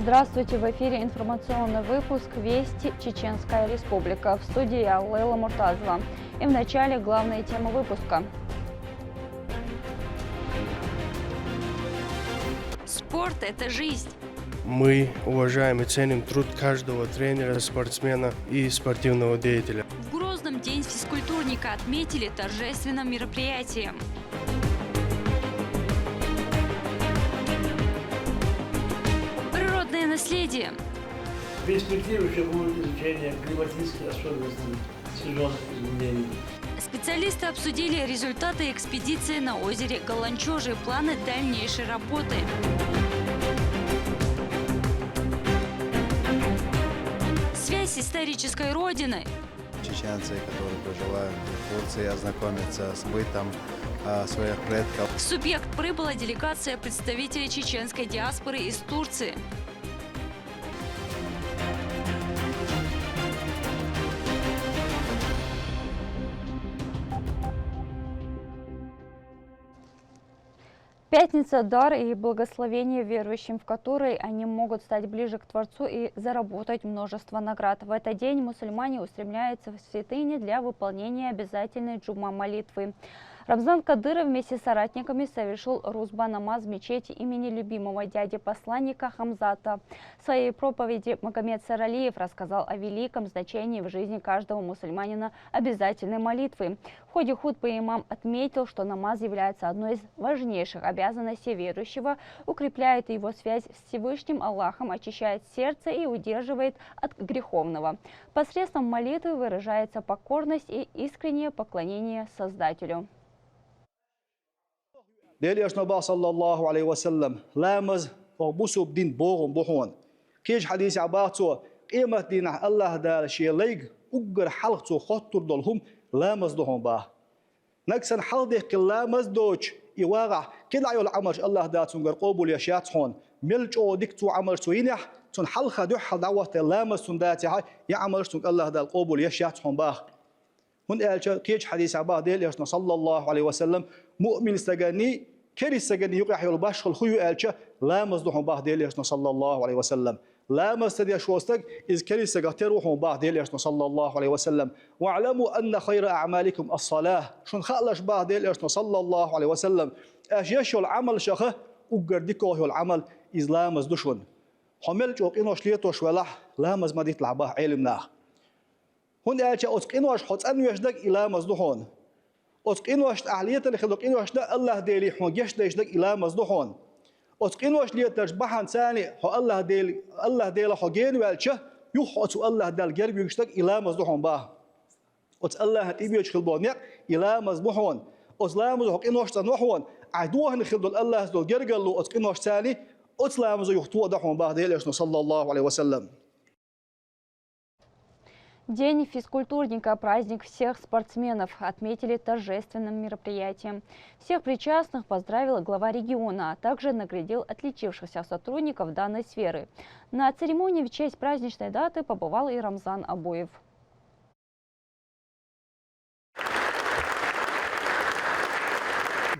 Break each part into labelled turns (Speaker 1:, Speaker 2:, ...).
Speaker 1: Здравствуйте! В эфире информационный выпуск «Вести. Чеченская Республика». В студии я, Лейла Муртазова. И в начале главные темы выпуска.
Speaker 2: Спорт – это жизнь.
Speaker 3: Мы уважаем и ценим труд каждого тренера, спортсмена и спортивного деятеля.
Speaker 2: В Грозном День физкультурника отметили торжественным мероприятием. Природное наследие.
Speaker 4: В перспективе еще будет изучение климатических особенностей сезонных изменений.
Speaker 2: Специалисты обсудили результаты экспедиции на озере Галанчожи и планы дальнейшей работы. Связь с исторической родиной.
Speaker 5: Чеченцы, которые проживают в Турции, ознакомятся с бытом своих предков.
Speaker 2: В Субъект прибыла делегация представителей чеченской диаспоры из Турции.
Speaker 1: Пятница – дар и благословение верующим, в которой они могут стать ближе к Творцу и заработать множество наград. В этот день мусульмане устремляются в святыни для выполнения обязательной джума молитвы. Рамзан Кадыров вместе с соратниками совершил рузба намаз в мечети имени любимого дяди посланника Хамзата. В своей проповеди Магомед Саралиев рассказал о великом значении в жизни каждого мусульманина обязательной молитвы. В ходе хутбы имам отметил, что намаз является одной из важнейших обязанностей верующего, укрепляет его связь с Всевышним Аллахом, очищает сердце и удерживает от греховного. Посредством молитвы выражается покорность и искреннее поклонение Создателю.
Speaker 6: Değerli Nabi sallallahu aleyhi ve sellem lamaz ve busub din boğum boğun. Kej hadisi abatso qimat din Allah da şeyleg uggar halqso khottur dolhum lamaz dohum ba. Naksan halde qilamaz doç iwaga kida yol amar Allah da tungar qabul yashat hon milç o diktu amar suinah tun halqa duh dawat lamaz sundati ya amar tun Allah da qabul yashat hon ba. Hun elçe kej hadisi abat değerli sallallahu aleyhi ve sellem mu'min istagani كري سجني يقع يقول باش خلخيو ألشة لا مصدوم بعض ديالي صلى الله عليه وسلم لا مستدي شوستك إذ كري سجتير وهم بعض ديالي صلى الله عليه وسلم واعلموا أن خير أعمالكم الصلاة شن خلش بعض ديالي صلى الله عليه وسلم أشياء العمل شخه وجرديكوا هو العمل إذ لا مصدوشون حمل جوك إنه شليتوش ولا لا مزمديت لعبه علمنا هون ألشة أسك إنه أش حط أنو يشدك إلى مصدوحون أسقين واش أهلية اللي خلوقين واش ده الله ديلي حوجش ديشدك إلى مصدوحون أسقين واش ليه تجبحان ثاني هو الله ديلا حجين والشه يحوط الله دال جرب يشدك إلى مصدوحون باه أس الله هتيبي يشخل بونيك إلى مصدوحون أس لا مصدوحين واش تنوحون عدوه نخلد الله دال جرب له أسقين واش ثاني أس لا مصدوح يحتوى دحون باه ديلا صلى الله عليه وسلم.
Speaker 1: День физкультурника – праздник всех спортсменов, отметили торжественным мероприятием. Всех причастных поздравил глава региона, а также наградил отличившихся сотрудников данной сферы. На церемонии в честь праздничной даты побывал и Рамзан Абоев.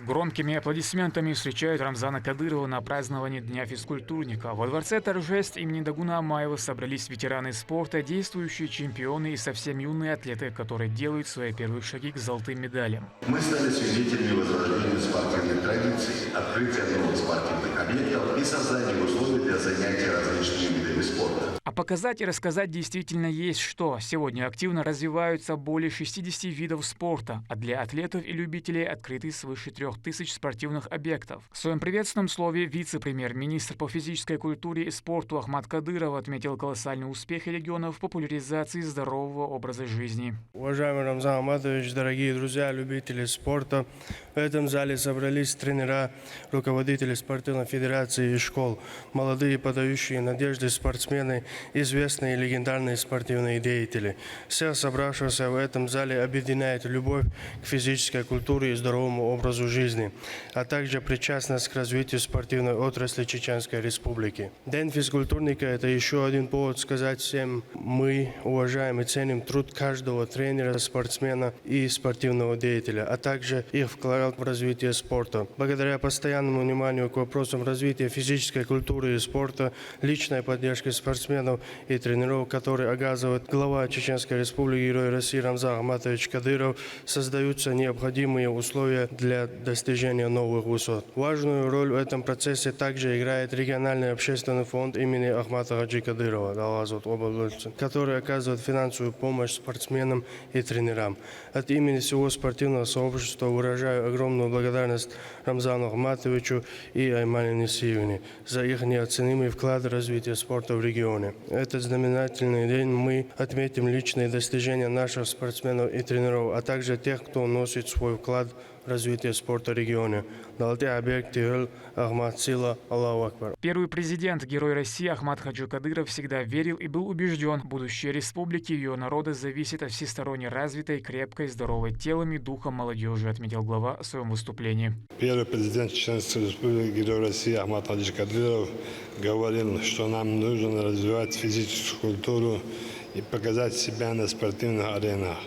Speaker 7: Громкими аплодисментами встречают Рамзана Кадырова на праздновании Дня физкультурника. Во дворце торжеств имени Дагуна Амаева собрались ветераны спорта, действующие чемпионы и совсем юные атлеты, которые делают свои первые шаги к золотым медалям.
Speaker 8: Мы стали свидетелями возрождения спортивных традиций, открытия новых спортивных объектов и создания условий для занятий различными видами спорта.
Speaker 7: А показать и рассказать действительно есть что. Сегодня активно развиваются более 60 видов спорта, а для атлетов и любителей открыты свыше 3000 спортивных объектов. В своем приветственном слове вице-премьер-министр по физической культуре и спорту Ахмад Кадыров отметил колоссальный успех регионов в популяризации здорового образа жизни.
Speaker 3: Уважаемый Рамзан Аматович, дорогие друзья, любители спорта, в этом зале собрались тренера, руководители спортивной федерации и школ, молодые подающие надежды спортсмены известные и легендарные спортивные деятели. Всех собравшихся в этом зале объединяет любовь к физической культуре и здоровому образу жизни, а также причастность к развитию спортивной отрасли Чеченской Республики. День физкультурника – это еще один повод сказать всем: мы уважаем и ценим труд каждого тренера, спортсмена и спортивного деятеля, а также их вклад в развитие спорта. Благодаря постоянному вниманию к вопросам развития физической культуры и спорта, личной поддержки спортсменов и тренеров, которые оказывает глава Чеченской Республики, Герой России Рамзан Ахматович Кадыров, создаются необходимые условия для достижения новых высот. Важную роль в этом процессе также играет региональный общественный фонд имени Ахмата Хаджи Кадырова, который оказывает финансовую помощь спортсменам и тренерам. От имени всего спортивного сообщества выражаю огромную благодарность Рамзану Ахматовичу и Аймане Несиевне за их неоценимый вклад в развитие спорта в регионе. Этот знаменательный день мы отметим личные достижения наших спортсменов и тренеров, а также тех, кто вносит свой вклад в развитие спорта в регионе.
Speaker 7: Первый президент, Герой России Ахмат Хаджи Кадыров всегда верил и был убежден: будущее республики и ее народа зависит от всесторонне развитой, крепкой, здоровой телом и духом молодежи, отметил глава в своем выступлении.
Speaker 9: Первый президент Чеченской Республики, Герой России Ахмат Хаджи Кадыров говорил, что нам нужно развивать физическую культуру и показать себя на спортивных аренах.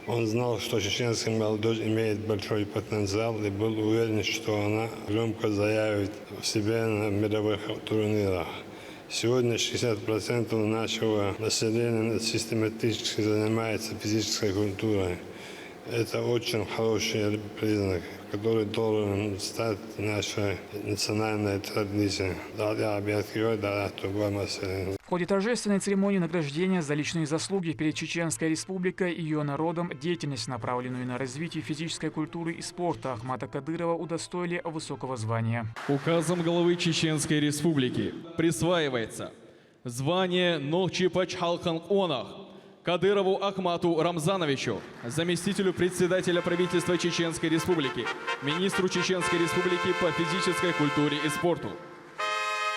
Speaker 9: Он знал, что чеченская молодежь имеет большой потенциал и был уверен, что она громко заявит в себе на мировых турнирах. Сегодня 60% нашего населения систематически занимается физической культурой. Это очень хороший признак, который должен стать нашей национальной традицией.
Speaker 7: В ходе торжественной церемонии награждения за личные заслуги перед Чеченской Республикой и ее народом, деятельность, направленную на развитие физической культуры и спорта, Ахмата Кадырова удостоили высокого звания.
Speaker 10: Указом главы Чеченской Республики присваивается звание Нохчипач Халкан-Онах Кадырову Ахмату Рамзановичу, заместителю председателя правительства Чеченской Республики, министру Чеченской Республики по физической культуре и спорту.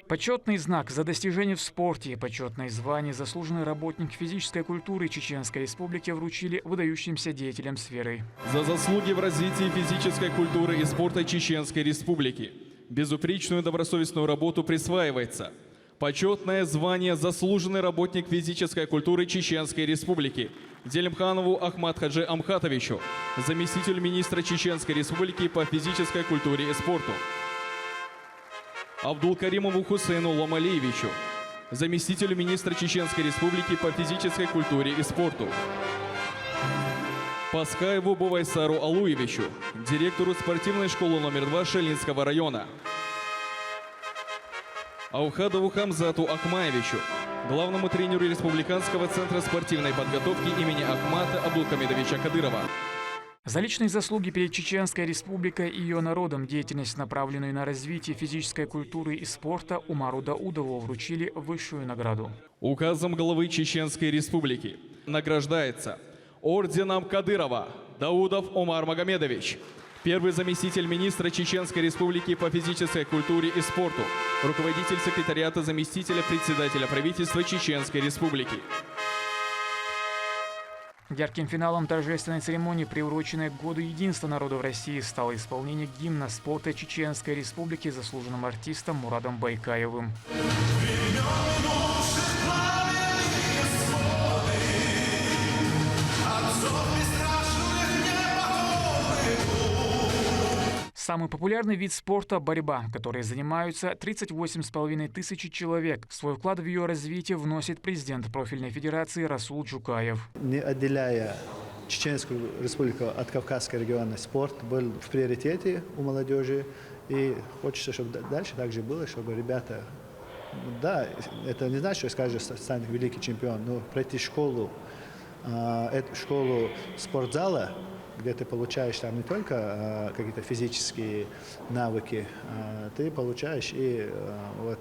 Speaker 7: Почетный знак за достижение в спорте и почетное звание «Заслуженный работник физической культуры Чеченской Республики» вручили выдающимся деятелям сферы.
Speaker 10: За заслуги в развитии физической культуры и спорта Чеченской Республики безупречную добросовестную работу присваивается почетное звание «Заслуженный работник физической культуры Чеченской Республики» Делимханову Ахмат Хаджи Амхатовичу, заместителю министра Чеченской Республики по физической культуре и спорту. Абдулкаримову Хусейну Ломалиевичу, заместителю министра Чеченской Республики по физической культуре и спорту. Паскаеву Бувайсару Алуевичу, директору спортивной школы номер 2 Шалинского района. Аухадову Хамзату Ахмаевичу, главному тренеру Республиканского центра спортивной подготовки имени Ахмата Абдулхамидовича Кадырова.
Speaker 7: За личные заслуги перед Чеченской Республикой и ее народом, деятельность, направленную на развитие физической культуры и спорта, Умару Даудову вручили высшую награду.
Speaker 10: Указом главы Чеченской Республики награждается орденом Кадырова Даудов Омар Магомедович, первый заместитель министра Чеченской Республики по физической культуре и спорту, руководитель секретариата заместителя председателя правительства Чеченской Республики.
Speaker 7: Ярким финалом торжественной церемонии, приуроченной к Году единства народов России, стало исполнение гимна спорта Чеченской Республики заслуженным артистом Мурадом Байкаевым. Самый популярный вид спорта – борьба, которой занимаются 38,5 тысячи человек. Свой вклад в ее развитие вносит президент профильной федерации Расул Джукаев.
Speaker 6: Не отделяя Чеченскую Республику от Кавказского региона, спорт был в приоритете у молодежи. И хочется, чтобы дальше также было, чтобы ребята, да, это не значит, что скажешь, станет великий чемпион, но пройти школу, эту школу спортзала, где ты получаешь там не только какие-то физические навыки, ты получаешь и вот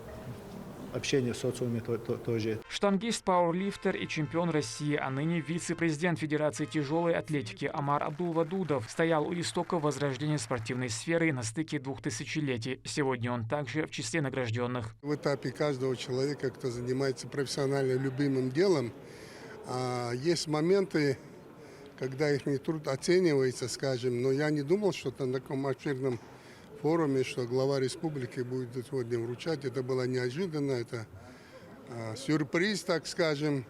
Speaker 6: общение в социуме тоже.
Speaker 7: Штангист, пауэрлифтер и чемпион России, а ныне вице-президент Федерации тяжелой атлетики Амар Абдулвадудов стоял у истоков возрождения спортивной сферы на стыке 2000-летий. Сегодня он также в числе награжденных.
Speaker 11: В этапе каждого человека, кто занимается профессионально любимым делом, есть моменты, когда их труд оценивается, скажем, но я не думал, что на таком обширном форуме, что глава республики будет сегодня вручать. Это было неожиданно, это сюрприз, так скажем.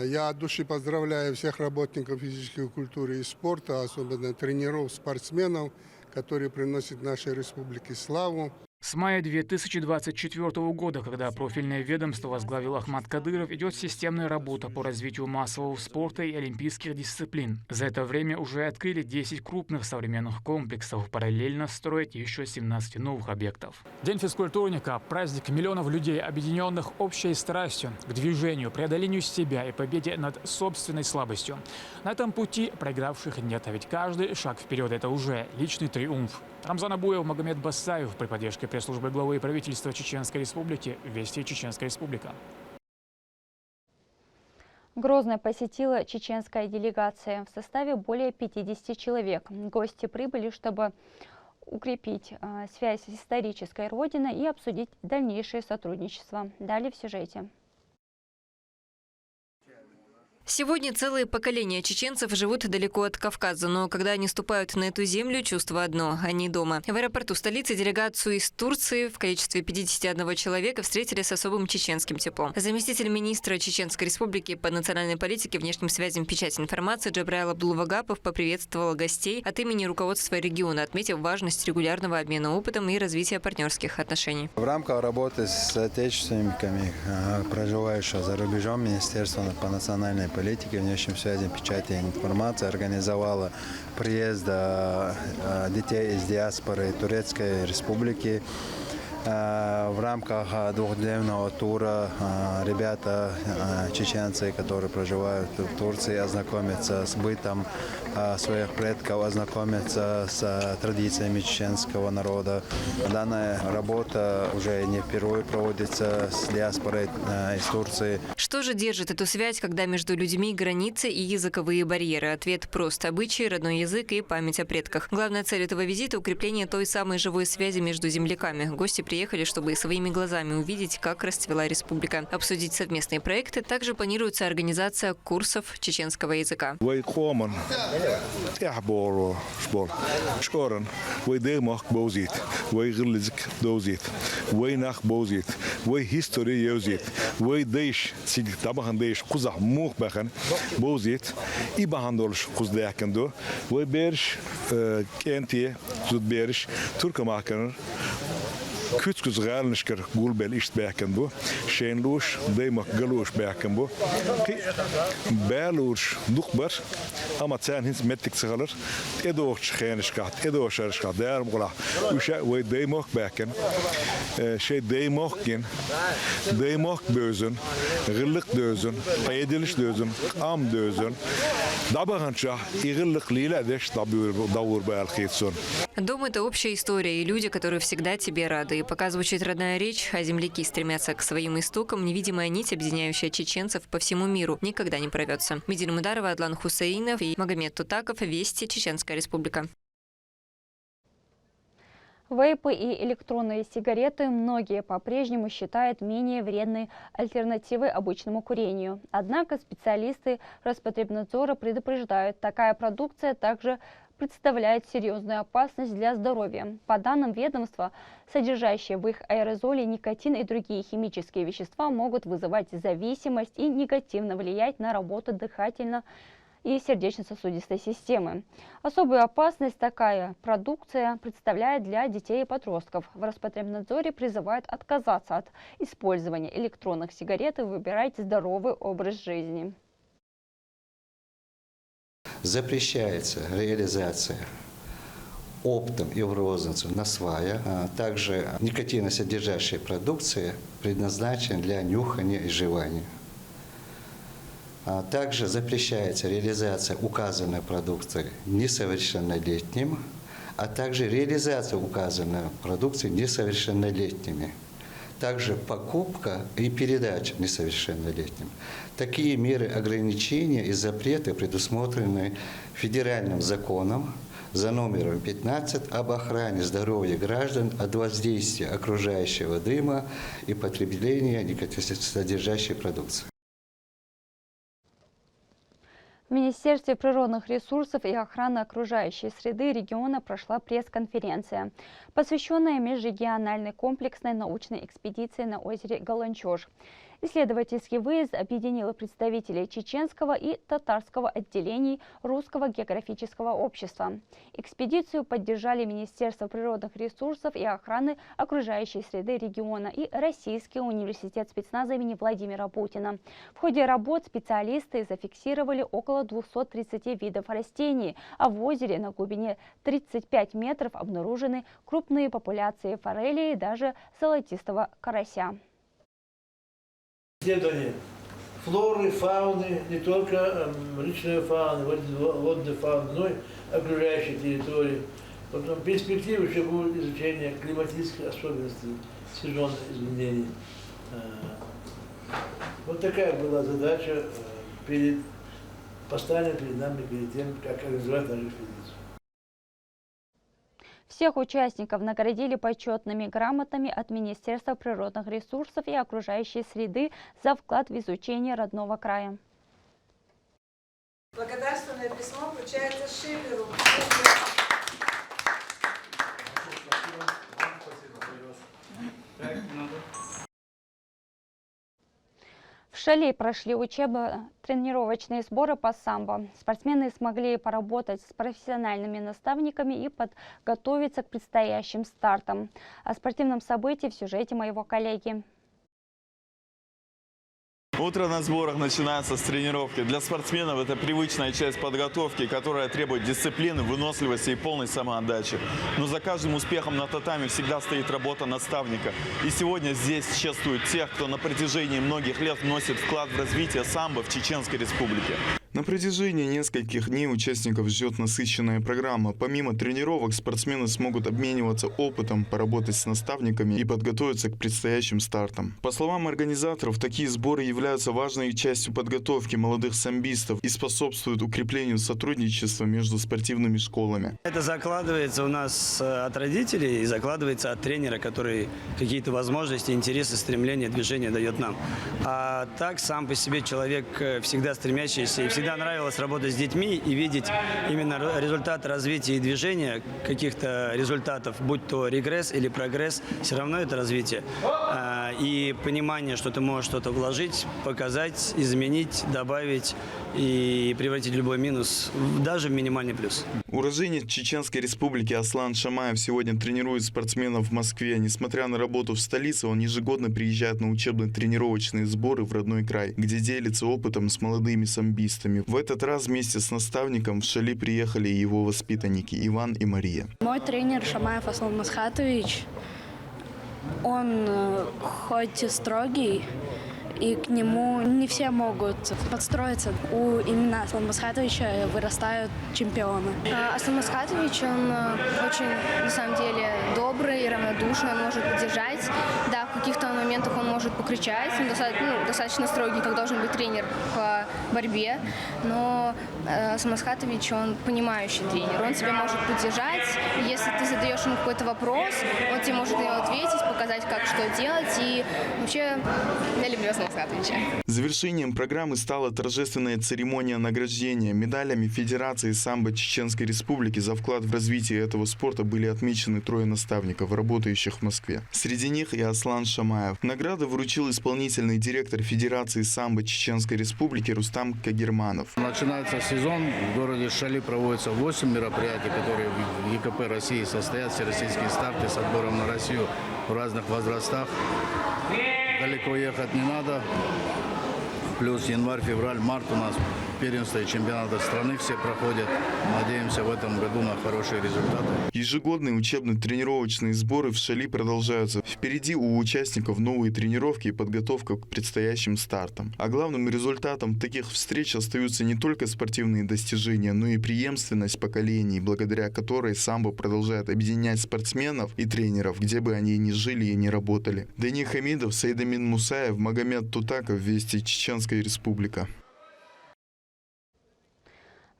Speaker 11: Я от души поздравляю всех работников физической культуры и спорта, особенно тренеров, спортсменов, которые приносят нашей республике славу.
Speaker 7: С мая 2024 года, когда профильное ведомство возглавил Ахмат Кадыров, идет системная работа по развитию массового спорта и олимпийских дисциплин. За это время уже открыли 10 крупных современных комплексов, параллельно строят еще 17 новых объектов. День физкультурника – праздник миллионов людей, объединенных общей страстью к движению, преодолению себя и победе над собственной слабостью. На этом пути проигравших нет, а ведь каждый шаг вперед – это уже личный триумф. Рамзан Абуев, Магомед Басаев при поддержке пресс-службы главы правительства Чеченской Республики. Вести Чеченская Республика.
Speaker 1: Грозный посетила чеченская делегация в составе более 50 человек. Гости прибыли, чтобы укрепить связь с исторической родиной и обсудить дальнейшее сотрудничество. Далее в сюжете.
Speaker 12: Сегодня целые поколения чеченцев живут далеко от Кавказа, но когда они ступают на эту землю, чувство одно – они дома. В аэропорту столицы делегацию из Турции в количестве 51 человека встретили с особым чеченским теплом. Заместитель министра Чеченской Республики по национальной политике, внешним связям, печати информации Джабраил Абдулвагапов поприветствовал гостей от имени руководства региона, отметив важность регулярного обмена опытом и развития партнерских отношений.
Speaker 5: В рамках работы с отечественниками, проживающими за рубежом, Министерство по национальной политике, внешним связям, печати информации организовала приезд детей из диаспоры Турецкой Республики. В рамках двухдневного тура ребята, чеченцы, которые проживают в Турции, ознакомятся с бытом своих предков, ознакомятся с традициями чеченского народа. Данная работа уже не впервые проводится с диаспорой из Турции.
Speaker 12: Что же держит эту связь, когда между людьми границы и языковые барьеры? Ответ прост: обычаи, родной язык и память о предках. Главная цель этого визита – укрепление той самой живой связи между земляками. Гости приехали, чтобы своими глазами увидеть, как расцвела республика. Обсудить совместные проекты. Также планируется организация курсов чеченского языка.
Speaker 13: Küçük zğalnışkır gulbel iş bäken bu. Şenluş daymak galuş bäken bu. Bäluş dukbar ama sen hins mettik sıgalır. Edoç xenişkat, edoç şarışkat därim gula. Uşa we daymak bäken. Daymakin. Daymak bözün, gıllık dözün, ediliş dözün, am dözün. Dabağança igıllık lila deş davur bäl xitsun.
Speaker 12: Дом – это общая история и люди, которые всегда тебе рады. И пока звучит родная речь, а земляки стремятся к своим истокам, невидимая нить, объединяющая чеченцев по всему миру, никогда не порвется. Медина Мударова, Адлан Хусейнов и Магомед Тутаков. Вести Чеченская Республика.
Speaker 1: Вейпы и электронные сигареты многие по-прежнему считают менее вредной альтернативой обычному курению. Однако специалисты Роспотребнадзора предупреждают, такая продукция также представляет серьезную опасность для здоровья. По данным ведомства, содержащие в их аэрозоле никотин и другие химические вещества могут вызывать зависимость и негативно влиять на работу дыхательно- и сердечно-сосудистой системы. Особую опасность такая продукция представляет для детей и подростков. В Роспотребнадзоре призывают отказаться от использования электронных сигарет и выбирать здоровый образ жизни.
Speaker 14: Запрещается реализация оптом и в розницу на свая, а также никотиносодержащая продукция предназначена для нюхания и жевания. Также запрещается реализация указанной продукции несовершеннолетним, а также реализация указанной продукции несовершеннолетними. также покупка и передача несовершеннолетним. Такие меры ограничения и запреты предусмотрены федеральным законом за номером 15 об охране здоровья граждан от воздействия окружающего дыма и потребления никотиносодержащей продукции.
Speaker 1: В Министерстве природных ресурсов и охраны окружающей среды региона прошла пресс-конференция, посвященная межрегиональной комплексной научной экспедиции на озере Галанчож. Исследовательский выезд объединил представителей чеченского и татарского отделений Русского географического общества. Экспедицию поддержали Министерство природных ресурсов и охраны окружающей среды региона и Российский университет спецназа имени Владимира Путина. В ходе работ специалисты зафиксировали около 230 видов растений, а в озере на глубине 35 метров обнаружены крупные популяции форели и даже золотистого карася.
Speaker 4: Исследование флоры, фауны, не только речной фауны, водной фауны, но и окружающей территории. Потом перспективы еще будет изучение климатических особенностей сезонных изменений. Вот такая была задача поставлена перед нами, перед тем, как организовать нашу экспедицию.
Speaker 1: Всех участников наградили почетными грамотами от Министерства природных ресурсов и окружающей среды за вклад в изучение родного края.
Speaker 15: Благодарственное письмо вручается Шиллеру.
Speaker 1: В Шали прошли учебно-тренировочные сборы по самбо. Спортсмены смогли поработать с профессиональными наставниками и подготовиться к предстоящим стартам. О спортивном событии в сюжете моего коллеги.
Speaker 16: Утро на сборах начинается с тренировки. Для спортсменов это привычная часть подготовки, которая требует дисциплины, выносливости и полной самоотдачи. Но за каждым успехом на татами всегда стоит работа наставника. И сегодня здесь чествуют тех, кто на протяжении многих лет вносит вклад в развитие самбо в Чеченской Республике.
Speaker 17: На протяжении нескольких дней участников ждет насыщенная программа. Помимо тренировок, спортсмены смогут обмениваться опытом, поработать с наставниками и подготовиться к предстоящим стартам. По словам организаторов, такие сборы являются важной частью подготовки молодых самбистов и способствуют укреплению сотрудничества между спортивными школами.
Speaker 18: Это закладывается у нас от родителей и закладывается от тренера, который какие-то возможности, интересы, стремления, движения дает нам. А так сам по себе человек всегда стремящийся и всегда нравилось работать с детьми и видеть именно результат развития и движения, каких-то результатов, будь то регресс или прогресс, все равно это развитие. И понимание, что ты можешь что-то вложить, показать, изменить, добавить и превратить любой минус даже в минимальный плюс.
Speaker 17: Уроженец Чеченской Республики Аслан Шамаев сегодня тренирует спортсменов в Москве. Несмотря на работу в столице, он ежегодно приезжает на учебно-тренировочные сборы в родной край, где делится опытом с молодыми самбистами. В этот раз вместе с наставником в Шали приехали его воспитанники Иван и Мария.
Speaker 19: Мой тренер Шамаев Аслан Масхатович, он хоть и строгий, и к нему не все могут подстроиться. У имени Аслана Масхатовича вырастают чемпионы.
Speaker 20: Аслан Масхатович, он очень, на самом деле, добрый, равнодушный, он может поддержать. Да, в каких-то моментах он может покричать, он достаточно строгий, как должен быть тренер по борьбе. Но Аслан Масхатович, он понимающий тренер, он тебя может поддержать. Если ты задаешь ему какой-то вопрос, он тебе может на него ответить, показать, как что делать. И вообще, я люблю Аслана Масхатовича.
Speaker 17: Завершением программы стала торжественная церемония награждения. Медалями Федерации самбо Чеченской Республики за вклад в развитие этого спорта были отмечены 3 наставников, работающих в Москве. Среди них и Аслан Шамаев. Награды вручил исполнительный директор Федерации самбо Чеченской Республики Рустам Кагерманов.
Speaker 21: Начинается сезон. В городе Шали проводится 8 мероприятий, которые в ЕКП России состоят. Всероссийские старты с отбором на Россию в разных возрастах. Далеко ехать не надо. Плюс январь, февраль, март у нас первенства и чемпионаты страны все проходят. Надеемся в этом году на хорошие результаты.
Speaker 17: Ежегодные учебно-тренировочные сборы в Шали продолжаются. Впереди у участников новые тренировки и подготовка к предстоящим стартам. А главным результатом таких встреч остаются не только спортивные достижения, но и преемственность поколений, благодаря которой самбо продолжает объединять спортсменов и тренеров, где бы они ни жили и ни работали. Дани Хамидов, Саидамин Мусаев, Магомед Тутаков, Вести, Чеченская Республика.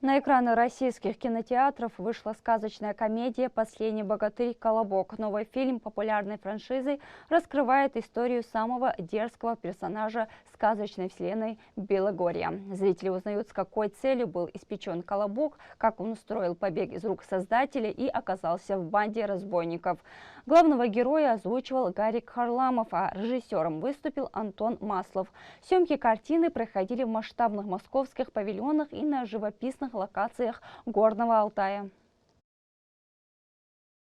Speaker 1: На экраны российских кинотеатров вышла сказочная комедия «Последний богатырь. Колобок». Новый фильм популярной франшизы раскрывает историю самого дерзкого персонажа сказочной вселенной Белогорья. Зрители узнают, с какой целью был испечен Колобок, как он устроил побег из рук создателя и оказался в банде разбойников. Главного героя озвучивал Гарик Харламов, а режиссером выступил Антон Маслов. Съемки картины проходили в масштабных московских павильонах и на живописных локациях Горного Алтая.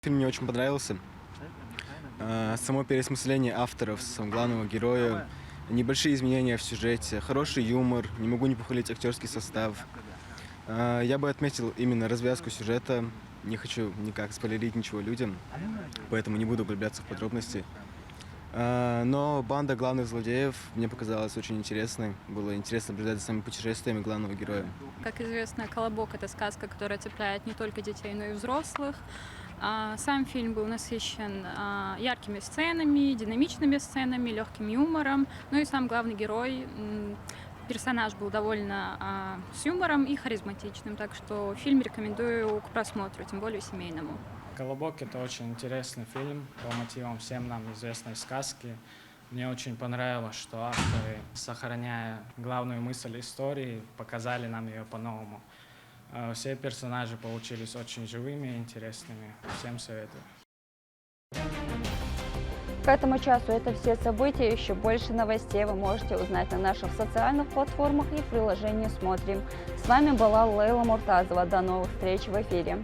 Speaker 2: Фильм мне очень понравился. Само переосмысление авторов, главного героя, небольшие изменения в сюжете, хороший юмор, не могу не похвалить актерский состав. Я бы отметил именно развязку сюжета. Не хочу никак спойлерить ничего людям, поэтому не буду углубляться в подробности. Но банда главных злодеев мне показалась очень интересной. Было интересно наблюдать за самими путешествиями главного героя.
Speaker 22: Как известно, «Колобок» — это сказка, которая цепляет не только детей, но и взрослых. Сам фильм был насыщен яркими сценами, динамичными сценами, легким юмором. Ну и сам главный герой, персонаж был довольно с юмором и харизматичным, так что фильм рекомендую к просмотру, тем более семейному.
Speaker 23: «Колобок» — это очень интересный фильм по мотивам всем нам известной сказки. Мне очень понравилось, что авторы, сохраняя главную мысль истории, показали нам ее по-новому. Все персонажи получились очень живыми и интересными. Всем советую.
Speaker 1: К этому часу это все события. Еще больше новостей вы можете узнать на наших социальных платформах и в приложении «Смотрим». С вами была Лейла Муртазова. До новых встреч в эфире.